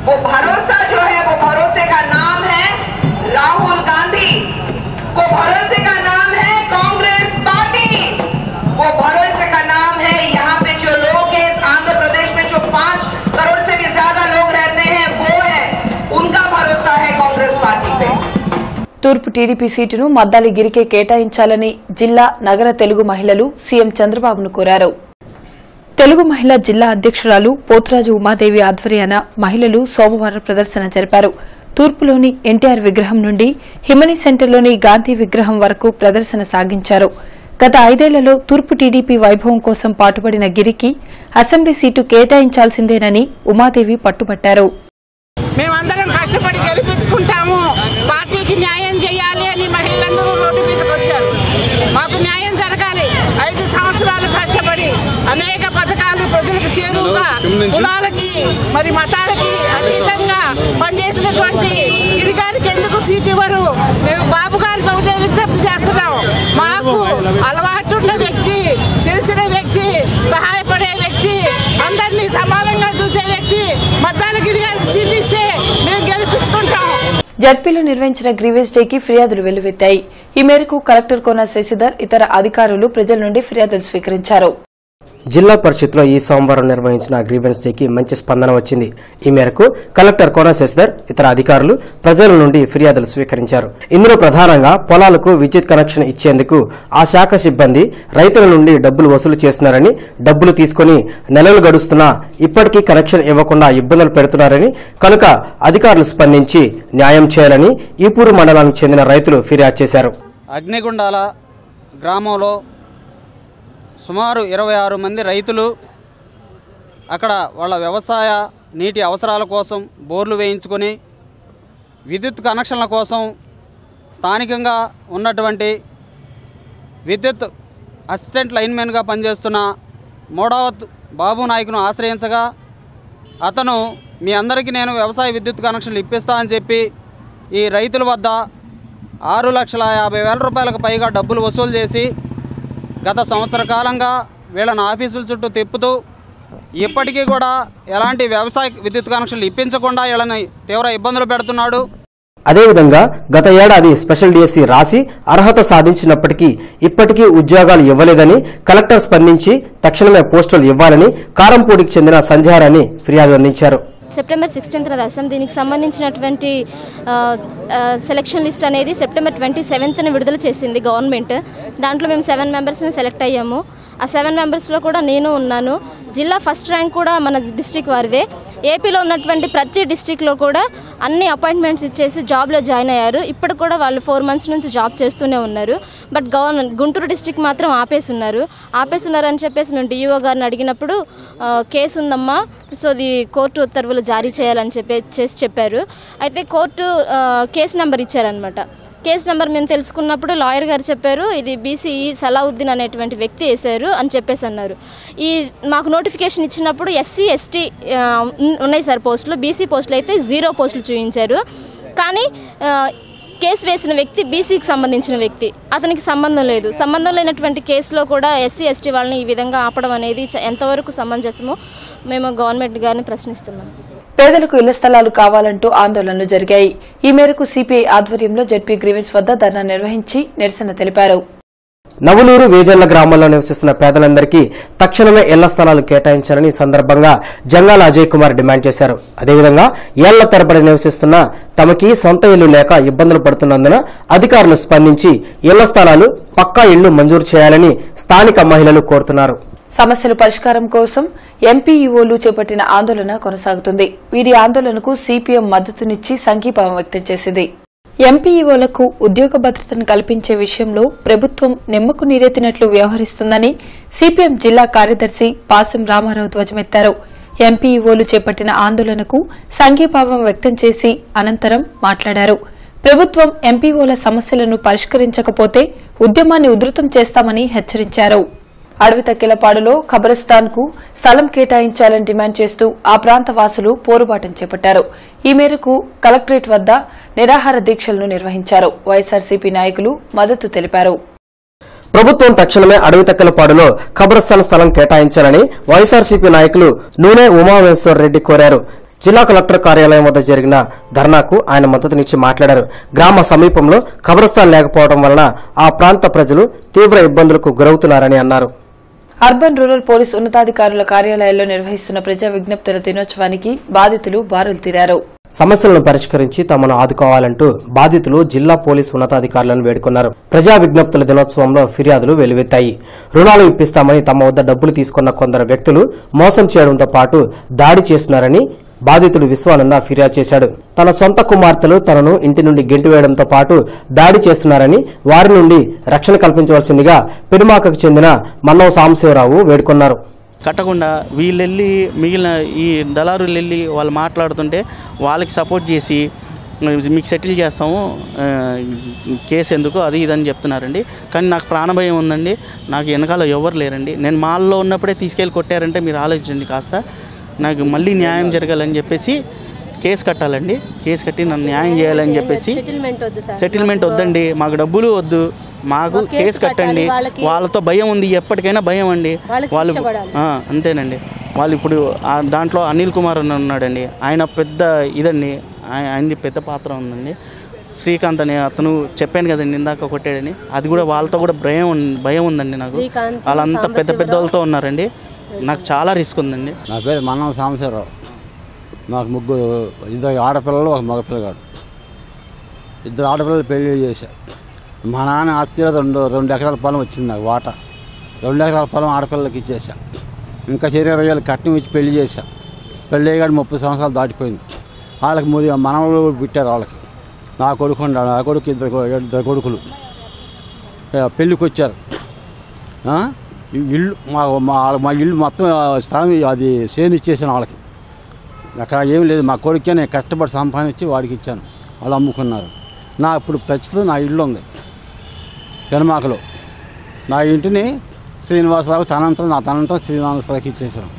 वो भरोसा जो है वो भरोसे का नाम है राहुल गांधी, वो भरोसे का नाम है कांग्रेस पार्टी, वो भरोसे का नाम है यहाँ पे जो लोग हैं इस आंध्र प्रदेश में जो 5 करोड़ से भी ज्यादा लोग रहते हैं वो है, उनका भरोसा है कांग्रेस पार्टी पे. తూర్పు టీడీపీ సీటును మద్దాలి గిరికే కేటాయించాలని జిల్లా నగర తెలుగు మహిళలు సీఎం చంద్రబాబును కోరారు. తెలుగు మహిళా జిల్లా అధ్యక్షురాలు పోతురాజు ఉమాదేవి ఆధ్వర్యాన మహిళలు సోమవారం ప్రదర్శన జరిపారు. తూర్పులోని ఎన్టీఆర్ విగ్రహం నుండి హిమనీ సెంటర్లోని గాంధీ విగ్రహం వరకు ప్రదర్శన సాగించారు. గత 5 ఏళ్లలో తూర్పు టీడీపీ వైభవం కోసం పాటుపడిన గిరికి అసెంబ్లీ సీటు కేటాయించాల్సిందేనని ఉమాదేవి పట్టుబట్టారు. మేమందరం కష్టపడి గెలిపించుకుంటాము, పార్టీకి న్యాయం చేయాలి అని మహిళలందరూ రోడ్డు మీదకి వచ్చారు. మాకు న్యాయం జరగాలి. 5 సంవత్సరాలు కష్టపడి అనేక పథకాలు ప్రజలకు చేరువుగా కులాలకి మరి మతాలకి అతీతంగా పనిచేసినటువంటి గిరిగారికి ఎందుకు సీట్ ఇవ్వరు? మేము బాబు గారికి ఒకటే విజ్ఞప్తి చేస్తున్నాం. మాకు అలవాటున్న వ్యక్తి, తెలిసిన వ్యక్తి, సహాయపడే వ్యక్తి, అందరినీ సమానంగా చూసే వ్యక్తి మద్దాల గిరిగారికి సీట్ ఇస్తే మేము గెలిపించుకుంటాం. జడ్పీలో నిర్వహించిన గ్రీవెన్స్ డేకి ఫిర్యాదులు వెల్లువెత్తాయి. ఈ మేరకు కలెక్టర్ కోన శశిధర్ ఇతర అధికారులు ప్రజల నుండి ఫిర్యాదులు స్వీకరించారు. జిల్లా పరిషత్లో ఈ సోమవారం నిర్వహించిన గ్రీవెన్స్ డేకి మంచి స్పందన వచ్చింది. ఈ మేరకు కలెక్టర్ కోన శశిధర్ ఇతర అధికారులు ప్రజల నుండి ఫిర్యాదులు స్వీకరించారు. ఇందులో ప్రధానంగా పొలాలకు విద్యుత్ కనెక్షన్ ఇచ్చేందుకు ఆ శాఖ సిబ్బంది రైతుల నుండి డబ్బులు వసూలు చేస్తున్నారని, డబ్బులు తీసుకుని నెలలు గడుస్తున్నా ఇప్పటికీ కనెక్షన్ ఇవ్వకుండా ఇబ్బందులు పెడుతున్నారని, కనుక అధికారులు స్పందించి న్యాయం చేయాలని ఈపూరు మండలానికి చెందిన రైతులు ఫిర్యాదు చేశారు. అగ్నిగుండాల గ్రామంలో సుమారు 26 మంది రైతులు అక్కడ వాళ్ళ వ్యవసాయ నీటి అవసరాల కోసం బోర్లు వేయించుకొని విద్యుత్ కనెక్షన్ల కోసం స్థానికంగా ఉన్నటువంటి విద్యుత్ అసిస్టెంట్ లైన్మెన్గా పనిచేస్తున్న మోడావత్ బాబు నాయకును ఆశ్రయించగా అతను మీ అందరికీ నేను వ్యవసాయ విద్యుత్ కనెక్షన్లు ఇప్పిస్తా అని చెప్పి ఈ రైతుల వద్ద 6,50,000 రూపాయలకు పైగా డబ్బులు వసూలు చేసి గత సంవత్సర కాలంగా వీళ్ళని ఆఫీసుల చుట్టూ తిప్పుతూ ఇప్పటికీ కూడా ఎలాంటి వ్యవసాయ విద్యుత్ కనెక్షన్లు ఇప్పించకుండా వీళ్ళని తీవ్ర ఇబ్బందులు పెడుతున్నాడు. అదేవిధంగా గత ఏడాది స్పెషల్ డిఎస్సి రాసి అర్హత సాధించినప్పటికీ ఇప్పటికీ ఉద్యోగాలు ఇవ్వలేదని కలెక్టర్ స్పందించి తక్షణమే పోస్టులు ఇవ్వాలని కారంపూడికి చెందిన సంధ్యారాణి ఫిర్యాదు అందించారు. సెప్టెంబర్ 16th రాసాం. దీనికి సంబంధించినటువంటి సెలక్షన్ లిస్ట్ అనేది సెప్టెంబర్ 27th విడుదల చేసింది గవర్నమెంట్. దాంట్లో మేము 7 మెంబర్స్ని సెలెక్ట్ అయ్యాము. ఆ 7 మెంబర్స్లో కూడా నేను ఉన్నాను. జిల్లా ఫస్ట్ ర్యాంక్ కూడా మన డిస్ట్రిక్ట్ వారిదే. ఏపీలో ఉన్నటువంటి ప్రతి డిస్ట్రిక్ట్లో కూడా అన్ని అపాయింట్మెంట్స్ ఇచ్చేసి జాబ్లో జాయిన్ అయ్యారు. ఇప్పుడు కూడా వాళ్ళు 4 months నుంచి జాబ్ చేస్తూనే ఉన్నారు. బట్ గుంటూరు డిస్ట్రిక్ట్ మాత్రం ఆపేస్తున్నారని చెప్పేసి మేము డిఈఓ గారిని అడిగినప్పుడు కేసు ఉందమ్మా, సో అది కోర్టు ఉత్తర్వులు జారీ చేయాలని చెప్పారు. అయితే కోర్టు కేసు నెంబర్ ఇచ్చారనమాట. కేసు నెంబర్ మేము తెలుసుకున్నప్పుడు లాయర్ గారు చెప్పారు ఇది బీసీఈ సలావుద్దీన్ అనేటువంటి వ్యక్తి వేశారు అని చెప్పేసి అన్నారు. ఈ మాకు నోటిఫికేషన్ ఇచ్చినప్పుడు ఎస్సీ ఎస్టీ ఉన్నాయి సార్ పోస్టులు, బీసీ పోస్టులు అయితే 0 పోస్టులు చూపించారు. కానీ కేసు వేసిన వ్యక్తి బీసీకి సంబంధించిన వ్యక్తి, అతనికి సంబంధం లేదు. సంబంధం లేనటువంటి కేసులో కూడా ఎస్సీ ఎస్టీ వాళ్ళని ఈ విధంగా ఆపడం అనేది ఎంతవరకు సమంజసమో మేము గవర్నమెంట్ గారిని ప్రశ్నిస్తున్నాం. పేదలకు ఇళ్ల స్థలాలు కావాలంటూ ఆందోళనలు జరిగాయి. ఈ మేరకు సిపిఐ ఆధ్వర్యంలో జెడ్పీ గ్రీవెన్స్ వద్ద ధర్నా నిర్వహించి నిరసన తెలిపారు. నవలూరు వేజల్ల గ్రామంలో నివసిస్తున్న పేదలందరికీ తక్షణమే ఇళ్ల స్థలాలు కేటాయించాలని సందర్భంగా జంగాల అజయ్ కుమార్ డిమాండ్ చేశారు. అదేవిధంగా ఏళ్ల తరబడి నివసిస్తున్న తమకి సొంత ఇల్లు లేక ఇబ్బందులు పడుతున్నందున అధికారులు స్పందించి ఇళ్ల స్థలాలు పక్కా ఇళ్లు మంజూరు చేయాలని స్థానిక మహిళలు కోరుతున్నారు. సమస్యల పరిష్కారం కోసం ఎంపీఈఓలు చేపట్టిన ఆందోళన కొనసాగుతుంది. వీరి ఆందోళనకు సిపిఎం మద్దతునిచ్చి సంఘీభావం వ్యక్తం చేసింది. ఎంపీఈఓలకు ఉద్యోగ భద్రతను కల్పించే విషయంలో ప్రభుత్వం నిమ్మకు నీరెత్తినట్లు వ్యవహరిస్తుందని సిపిఎం జిల్లా కార్యదర్శి పాసం రామారావు ధ్వజమెత్తారు. ఎంపీఈఓలు చేపట్టిన ఆందోళనకు సంఘీభావం వ్యక్తం చేసి అనంతరం మాట్లాడారు. ప్రభుత్వం ఎంపీఓల సమస్యలను పరిష్కరించకపోతే ఉద్యమాన్ని ఉధృతం చేస్తామని హెచ్చరించారు. అడవి తక్కెలపాడులో ఖబరస్థాన్ కు స్థలం కేటాయించాలని డిమాండ్ చేస్తూ ఆ ప్రాంత వాసులు పోరుబాటం చేపట్టారు. ఈ మేరకు కలెక్టరేట్ వద్ద నిరాహార దీక్షలను నిర్వహించారు. వైఎస్ఆర్సీపీ నాయకులు మద్దతు తెలిపారు. ప్రభుత్వం తక్షణమే అడవి తక్కెలపాడులో ఖబరస్థాన్ స్థలం కేటాయించాలని వైఎస్ఆర్సీపీ నాయకులు నూనె ఉమామేశ్వర్ రెడ్డి కోరారు. జిల్లా కలెక్టర్ కార్యాలయం వద్ద జరిగిన ధర్నాకు ఆయన మద్దతునిచ్చి మాట్లాడారు. గ్రామ సమీపంలో ఖబరస్థాన్ లేకపోవడం వలన ఆ ప్రాంత ప్రజలు తీవ్ర ఇబ్బందులకు గురవుతున్నారని అన్నారు. అర్బన్ రూరల్ పోలీస్ ఉన్నతాధికారుల కార్యాలయాల్లో నిర్వహిస్తున్న ప్రజా విజ్ఞప్తుల దినోత్సవానికి బాధితులు బారులు తీరారు. సమస్యలను పరిష్కరించి తమను ఆదుకోవాలంటూ బాధితులు జిల్లా పోలీసు ఉన్నతాధికారులను వేడుకున్నారు. ప్రజా విజ్ఞప్తుల దినోత్సవంలో ఫిర్యాదులు వెలువెత్తాయి. రుణాలు ఇప్పిస్తామని తమ వద్ద డబ్బులు తీసుకున్న కొందరు వ్యక్తులు మోసం చేయడంతో పాటు దాడి చేస్తున్నారని బాధితుడు విశ్వానంద ఫిర్యాదు చేశాడు. తన సొంత కుమార్తెలు తనను ఇంటి నుండి గెంటివేయడంతో పాటు దాడి చేస్తున్నారని వారి నుండి రక్షణ కల్పించవలసిందిగా పెనుమాకకు చెందిన మన్నవ సాంబశివరావు వేడుకున్నారు. కట్టకుండా వీళ్ళెళ్ళి మిగిలిన ఈ దళారులు వెళ్ళి వాళ్ళు మాట్లాడుతుంటే వాళ్ళకి సపోర్ట్ చేసి మీకు సెటిల్ చేస్తాము, కేసు ఎందుకు అది ఇదని చెప్తున్నారండి. కానీ నాకు ప్రాణభయం ఉందండి. నాకు వెనకాల ఎవరు లేరండి. నేను మాల్లో ఉన్నప్పుడే తీసుకెళ్ళి కొట్టారంటే మీరు ఆలోచించండి. కాస్త నాకు మళ్ళీ న్యాయం జరగాలని చెప్పేసి కేసు కట్టాలండి. కేసు కట్టి నన్ను న్యాయం చేయాలని చెప్పేసి సెటిల్మెంట్ వద్దండి, మాకు డబ్బులు వద్దు, మాకు కేసు కట్టండి. వాళ్ళతో భయం ఉంది, ఎప్పటికైనా భయం అండి వాళ్ళు. అంతేనండి. వాళ్ళు ఇప్పుడు దాంట్లో అనిల్ కుమార్ అని ఉన్నాడండి, ఆయన పెద్ద ఇదండి, ఆయనది పెద్ద పాత్ర ఉందండి. శ్రీకాంత్ అనే అతను చెప్పాను కదండి ఇందాక కొట్టాడని, అది కూడా వాళ్ళతో కూడా భయం ఉందండి నాకు. వాళ్ళంతా పెద్ద పెద్ద వాళ్ళతో ఉన్నారండి. నాకు చాలా రిస్క్ ఉందండి. నా పేరు మన్నవ సాంబశివరావు. నాకు ఇద్దరు ఆడపిల్లలు, ఒక మగపిల్లగాడు. ఇద్దరు ఆడపిల్లలు పెళ్లి చేశారు. మా నాన్న ఆస్తిలో 2 ఎకరాల పొలం వచ్చింది నాకు వాటా. 2 ఎకరాల పొలం ఆడపిల్లలకి ఇచ్చేసా. ఇంకా 20,000 కట్నం ఇచ్చి పెళ్లి చేశా. పెళ్ళి అయ్యాడు 30 సంవత్సరాలు దాటిపోయింది. వాళ్ళకి మనవలు పుట్టారు. వాళ్ళకి నా కొడుకు ఉన్నాడు. నా కొడుకు ఇద్దరు కొడుకులు పెళ్ళికి వచ్చారు. ఇల్లు మా ఇల్లు మొత్తం స్థలం అది సేను ఇచ్చేసాను వాళ్ళకి. అక్కడ ఏం లేదు. మా కొడుకే నేను కష్టపడి సంపాదించి వాడికి ఇచ్చాను. వాళ్ళు అమ్ముకున్నారు. నా ఇప్పుడు ప్రస్తుతం నా ఇల్లు ఉంది పెనుమాకలో. నా ఇంటిని శ్రీనివాసరావు తనంతరం నా తనంతరం శ్రీనివాసరావుకి ఇచ్చేసాను.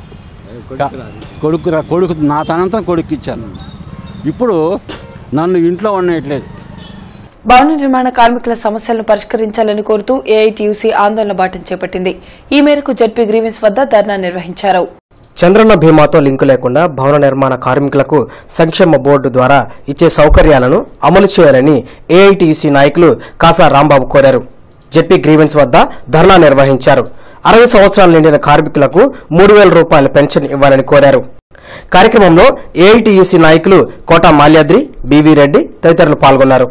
కొడుకు నా తనంతరం కొడుకు ఇచ్చాను. ఇప్పుడు నన్ను ఇంట్లో ఉండట్లేదు. భవన నిర్మాణ కార్మికుల సమస్యలను పరిష్కరించాలని కోరుతూ ఏఐటీయూసీ ఆందోళన బాటం చేపట్టింది. ఈ మేరకు జెడ్పీ గ్రీవెన్స్ వద్ద ధర్నా నిర్వహించారు. చంద్రన్న బీమాతో లింకు లేకుండా భవన నిర్మాణ కార్మికులకు సంక్షేమ బోర్డు ద్వారా ఇచ్చే సౌకర్యాలను అమలు చేయాలని ఏఐటీయూసీ నాయకులు కాసా రాంబాబు కోరారు. జెడ్పీ గ్రీవెన్స్ వద్ద ధర్నా నిర్వహించారు. 60 సంవత్సరాలు నిండిన కార్మికులకు 3,000 రూపాయల పెన్షన్ ఇవ్వాలని కోరారు. కార్యక్రమంలో ఏఐటీయూసీ నాయకులు కోట మాల్యాద్రి, బీవీ రెడ్డి తదితరులు పాల్గొన్నారు.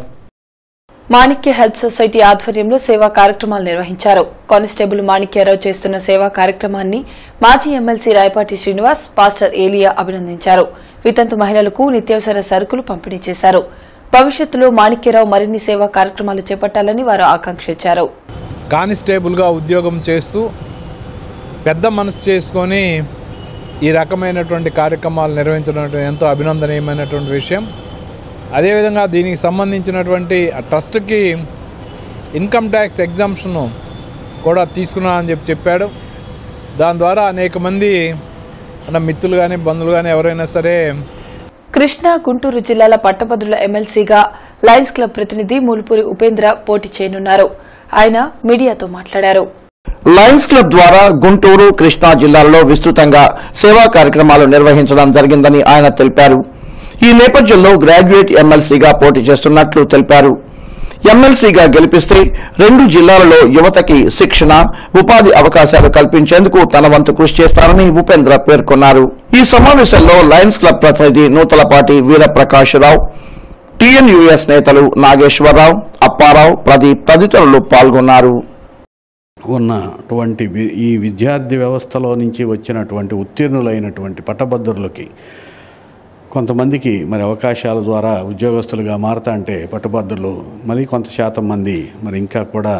మాణిక్య హెల్ప్ సొసైటీ ఆధ్వర్యంలో సేవా కార్యక్రమాలు నిర్వహించారు. కానిస్టేబుల్ మాణిక్యరావు చేస్తున్న సేవా కార్యక్రమాన్ని మాజీ ఎమ్మెల్సీ రాయపాటి శ్రీనివాస్, పాస్టర్ ఏలియా అభినందించారు. వితంతు మహిళలకు నిత్యావసర సరుకులు పంపిణీ చేశారు. భవిష్యత్తులో మాణిక్యరావు మరిన్ని సేవా కార్యక్రమాలు చేపట్టాలని వారు ఆకాంక్షించారు. కానిస్టేబుల్గా ఉద్యోగం చేస్తూ పెద్ద మనసు చేసుకొని ఈ రకమైనటువంటి కార్యక్రమాలు నిర్వహించడం ఎంతో అభినందనీయమైనటువంటి విషయం. అదేవిధంగా దీనికి సంబంధించినటువంటి ట్రస్ట్కి ఇన్కమ్ ట్యాక్స్ ఎగ్జామ్షన్ కూడా తీసుకున్నానని చెప్పాడు. దాని ద్వారా అనేక మంది మన మిత్రులు కానీ బంధువులు కానీ ఎవరైనా సరే. కృష్ణా, గుంటూరు జిల్లాల పట్టభద్రుల ఎమ్మెల్సీగా లయన్స్ క్లబ్ ప్రతినిధి మూలుపూరి ఉపేంద్ర పోటీ చేయనున్నారు. ఆయన మీడియాతో మాట్లాడారు. లయన్స్ క్లబ్ ద్వారా గుంటూరు, కృష్ణా జిల్లాలలో విస్తృతంగా సేవా కార్యక్రమాలు నిర్వహించడం జరిగిందని ఆయన తెలిపారు. ఈ నేపథ్యంలో గ్రాడ్యుయేట్ ఎమ్మెల్సీగా పోటీ చేస్తున్నట్లు తెలిపారు. ఎమ్మెల్సీగా గెలిపిస్తే 2 జిల్లాలలో యువతకి శిక్షణ, ఉపాధి అవకాశాలు కల్పించేందుకు తన వంతు కృషి చేస్తారని ఉపేంద్ర పేర్కొన్నారు. ఈ సమావేశంలో లయన్స్ క్లబ్ ప్రతినిధి నూతలపాటి వీరప్రకాశరావు, టీఎన్యూఎస్ నేతలు నాగేశ్వరరావు, అప్పారావు, ప్రదీప్ తదితరులు పాల్గొన్నారు. ఉన్నటువంటి ఈ విద్యార్థి వ్యవస్థలో నుంచి వచ్చినటువంటి ఉత్తీర్ణులైనటువంటి పట్టభద్రులకి కొంతమందికి మరి అవకాశాల ద్వారా ఉద్యోగస్తులుగా మారుతా అంటే పట్టభద్రులు మరి కొంత శాతం మంది మరి ఇంకా కూడా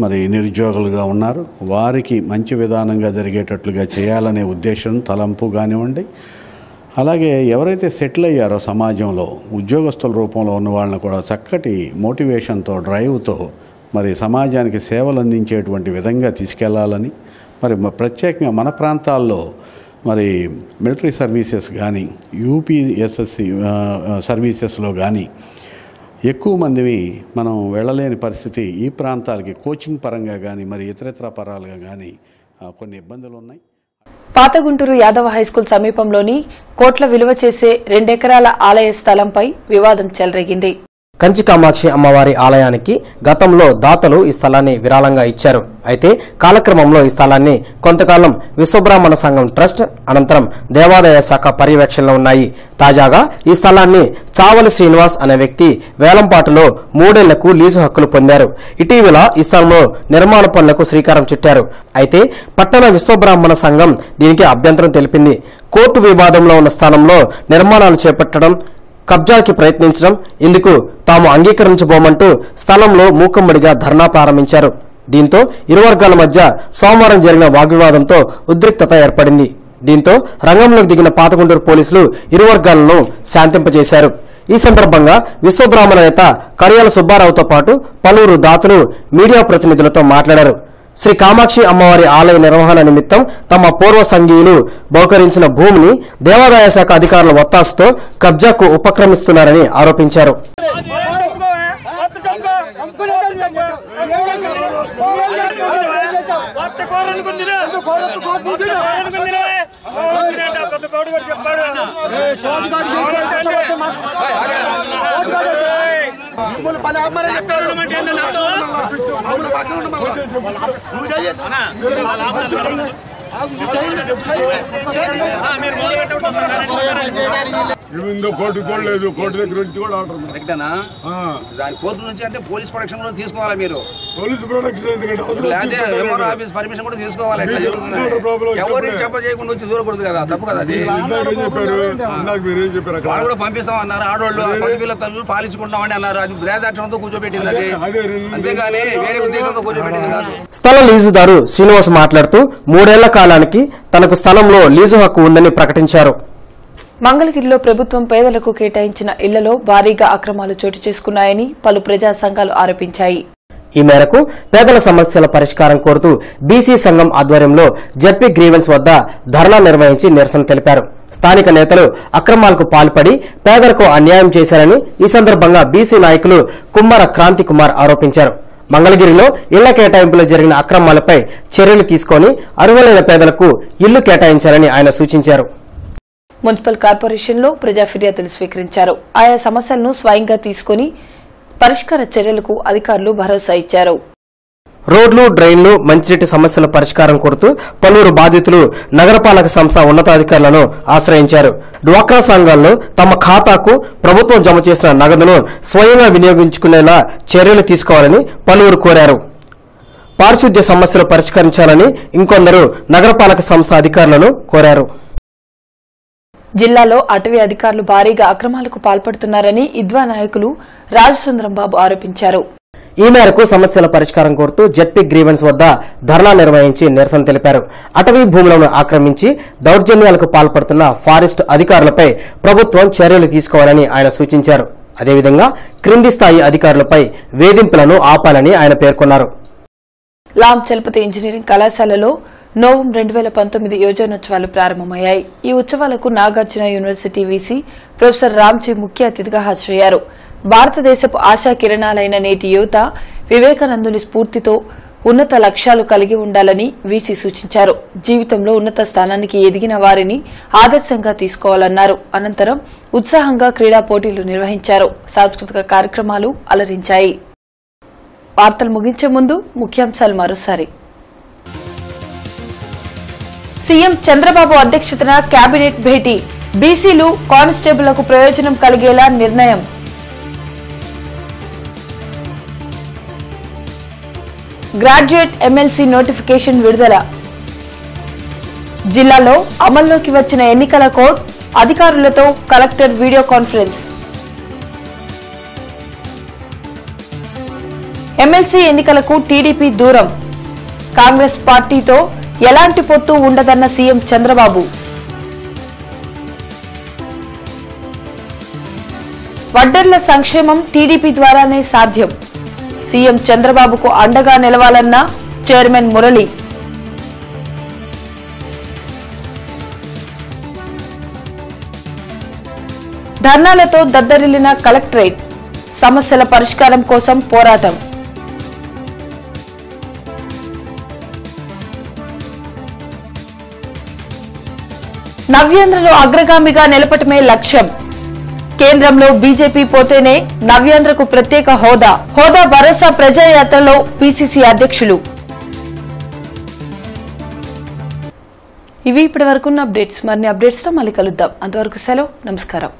మరి నిరుద్యోగులుగా ఉన్నారు. వారికి మంచి విధానంగా జరిగేటట్లుగా చేయాలనే ఉద్దేశం తలంపు కానివ్వండి. అలాగే ఎవరైతే సెటిల్ అయ్యారో సమాజంలో ఉద్యోగస్తుల రూపంలో ఉన్న వాళ్ళని కూడా చక్కటి మోటివేషన్తో, డ్రైవ్తో మరి సమాజానికి సేవలు అందించేటువంటి విధంగా తీసుకెళ్లాలని, మరి ప్రత్యేకంగా మన ప్రాంతాల్లో మరి మిలిటరీ సర్వీసెస్ కానీ, యూపీఎస్ఎస్సి సర్వీసెస్లో కానీ ఎక్కువ మందివి మనం వెళ్ళలేని పరిస్థితి. ఈ ప్రాంతాలకి కోచింగ్ పరంగా కానీ మరి ఇతరత్ర పరాలుగా కానీ కొన్ని ఇబ్బందులు ఉన్నాయి. పాత గుంటూరు యాదవ హైస్కూల్ సమీపంలోని కోట్ల విలువ చేసే 2 ఎకరాల ఆలయ స్థలంపై వివాదం చెలరేగింది. కంచి కామాక్షి అమ్మవారి ఆలయానికి గతంలో దాతలు ఈ స్థలాన్ని విరాళంగా ఇచ్చారు. అయితే కాలక్రమంలో ఈ స్థలాన్ని కొంతకాలం విశ్వబ్రాహ్మణ సంఘం ట్రస్ట్, అనంతరం దేవాదాయ శాఖ పర్యవేక్షణలో ఉన్నాయి. తాజాగా ఈ స్థలాన్ని చావలి శ్రీనివాస్ అనే వ్యక్తి వేలంపాటులో 3 ఏళ్లకు లీజు హక్కులు పొందారు. ఇటీవల ఈ స్థలంలో నిర్మాణ పనులకు శ్రీకారం చుట్టారు. అయితే పట్టణ విశ్వబ్రాహ్మణ సంఘం దీనికి అభ్యంతరం తెలిపింది. కోర్టు వివాదంలో ఉన్న స్థలంలో నిర్మాణాలు చేపట్టడం, కబ్జాకి ప్రయత్నించడం ఇందుకు తాము అంగీకరించబోమంటూ స్థలంలో మూకమ్మడిగా ధర్నా ప్రారంభించారు. దీంతో ఇరు వర్గాల మధ్య సోమవారం జరిగిన వాగ్వివాదంతో ఉద్రిక్తత ఏర్పడింది. దీంతో రంగంలోకి దిగిన పాతగుంటూరు పోలీసులు ఇరు వర్గాలను శాంతింపజేశారు. ఈ సందర్భంగా విశ్వబ్రాహ్మణ నేత కడియాల సుబ్బారావుతో పాటు పలువురు దాతలు మీడియా ప్రతినిధులతో మాట్లాడారు. శ్రీ కామాక్షి అమ్మవారి ఆలయ నిర్వహణ నిమిత్తం తమ పూర్వ సంఘీయులు బహుకరించిన భూమిని దేవాదాయ శాఖ అధికారుల ఒత్తాసుతో కబ్జాకు ఉపక్రమిస్తున్నారని ఆరోపించారు. కోర్టు కూడా లేదు, కోర్టు దగ్గర నుంచి కూడా ఆర్డర్ కరెక్టేనా? దాని కోర్టు నుంచి అంటే పోలీస్ ప్రొటెక్షన్ కూడా తీసుకోవాలి. మీరు పోలీస్ ప్రొటెక్షన్ లేదంటే ఎంఆర్ఓ ఆఫీస్ పర్మిషన్ కూడా తీసుకోవాలి. ఎవరికి చెప్ప చేయకుండా వచ్చి దూరకూడదు కదా, తప్పు కదా అది. వాళ్ళు కూడా పంపిస్తాం అన్నారు. ఆడవాళ్ళు పసిపిల్ల తల్లు పాలించుకుంటామని అన్నారు. అది దయాదాక్షణంతో కూర్చోబెట్టింది అది, అంతేగాని వేరే ఉద్దేశంతో కూర్చోబెట్టింది కాదు. స్థల లీజుదారు శ్రీనివాస్ మాట్లాడుతూ 3 ఏళ్ల కాలానికి తనకు స్థలంలో లీజు హక్కు ఉందని ప్రకటించారు. మంగళగిరిలో ప్రభుత్వం పేదలకు కేటాయించిన ఇళ్లలో భారీగా అక్రమాలు చోటు చేసుకున్నాయని పలు ప్రజా సంఘాలు ఆరోపించాయి. ఈ మేరకు పేదల సమస్యల పరిష్కారం కోరుతూ బీసీ సంఘం ఆధ్వర్యంలో జడ్పీ గ్రీవెన్స్ వద్ద ధర్నా నిర్వహించి నిరసన తెలిపారు. స్థానిక నేతలు అక్రమాలకు పాల్పడి పేదలకు అన్యాయం చేశారని ఈ సందర్భంగా బీసీ నాయకులు కుమ్మర క్రాంతి కుమార్ ఆరోపించారు. మంగళగిరిలో ఇళ్ల కేటాయింపులో జరిగిన అక్రమాలపై చర్యలు తీసుకుని అర్హులైన పేదలకు ఇళ్లు కేటాయించాలని ఆయన సూచించారు. మున్సిపల్ కార్పొరేషన్లో ప్రజా ఫిర్యాదులు స్వీకరించారు. ఆయా సమస్యలను స్వయంగా తీసుకుని పరిష్కార చర్యలకు అధికారులు భరోసా ఇచ్చారు. రోడ్లు, డ్రైన్లు, మంచినీటి సమస్యల పరిష్కారం కోరుతూ పలువురు బాధితులు నగరపాలక సంస్థ ఉన్నతాధికారులను ఆశ్రయించారు. డ్వాక్రా సంఘాల్లో తమ ఖాతాకు ప్రభుత్వం జమ చేసిన నగదును స్వయంగా వినియోగించుకునేలా చర్యలు తీసుకోవాలని పలువురు కోరారు. పారిశుద్ధ్య సమస్యలు పరిష్కరించాలని ఇంకొందరు నగరపాలక సంస్థ అధికారులను కోరారు. జిల్లాలో అటవీ అధికారులు భారీగా అక్రమాలకు పాల్పడుతున్నారని ఇద్వా నాయకులు రాజసుందరం బాబు ఆరోపించారు. ఈ మేరకు సమస్యల పరిష్కారం కోరుతూ జడ్పీ గ్రీవెన్స్ వద్ద ధర్నా నిర్వహించి నిరసన తెలిపారు. అటవీ భూములను ఆక్రమించి దౌర్జన్యాలకు పాల్పడుతున్న ఫారెస్ట్ అధికారులపై ప్రభుత్వం చర్యలు తీసుకోవాలని ఆయన సూచించారు. అదేవిధంగా క్రింది స్థాయి అధికారులపై వేధింపులను ఆపాలని ఆయన పేర్కొన్నారు. లాం చలపతి ఇంజనీరింగ్ కళాశాలలో నోవం 2019 యోజనోత్సవాలు ప్రారంభమయ్యాయి. ఈ ఉత్సవాలకు Nagarjuna university VC professor Ramji ముఖ్య అతిథిగా హాజరయ్యారు. భారతదేశపు ఆశా కిరణాలైన నేటి యువత వివేకానందుని స్ఫూర్తితో ఉన్నత లక్ష్యాలు కలిగి ఉండాలని వీసీ సూచించారు. జీవితంలో ఉన్నత స్థానానికి ఎదిగిన వారిని ఆదర్శంగా తీసుకోవాలన్నారు. అనంతరం ఉత్సాహంగా క్రీడా పోటీలు నిర్వహించారు. సాంస్కృతిక కార్యక్రమాలు అలరించాయి. వార్తలు ముగించే ముందు ముఖ్యాంశాలు మరోసారి. సీఎం చంద్రబాబు అధ్యక్షతన కేబినెట్ భేటీ. బీసీలు కానిస్టేబుళ్లకు ప్రయోజనం కలిగేలా నిర్ణయం. గ్రాడ్యుయేట్ ఎమ్మెల్సీ నోటిఫికేషన్ విడుదల. జిల్లాలో అమల్లోకి వచ్చిన ఎన్నికల కోడ్. అధికారులతో కలెక్టర్ వీడియో కాన్ఫరెన్స్. ఎమ్మెల్సీ ఎన్నికలకు టీడీపీ దూరం. కాంగ్రెస్ పార్టీతో ఎలాంటి పొత్తు ఉండదన్న సీఎం చంద్రబాబు. వడ్డర్ల సంక్షేమం టీడీపీ ద్వారానే సాధ్యం. సీఎం చంద్రబాబుకు అండగా నిలవాలన్న చైర్మన్ మురళి. ధర్నాలతో దద్దరిల్లిన కలెక్టరేట్. సమస్యల పరిష్కారం కోసం పోరాటం. నవ్యాంధ్రలో అగ్రగామిగా నిలపటమే లక్ష్యం. కేంద్రంలో బీజేపీ పోతేనే నవ్యాంధ్రకు ప్రత్యేక హోదా. భరోసా ప్రజాయాత్రలో పీసీసీ అధ్యక్షులు. ఇవి ఇప్పటి వరకున్న అప్డేట్స్. మరిన్ని అప్డేట్స్ తో మళ్ళీ కలుద్దాం. అంతవరకు సెలవు. నమస్కారం.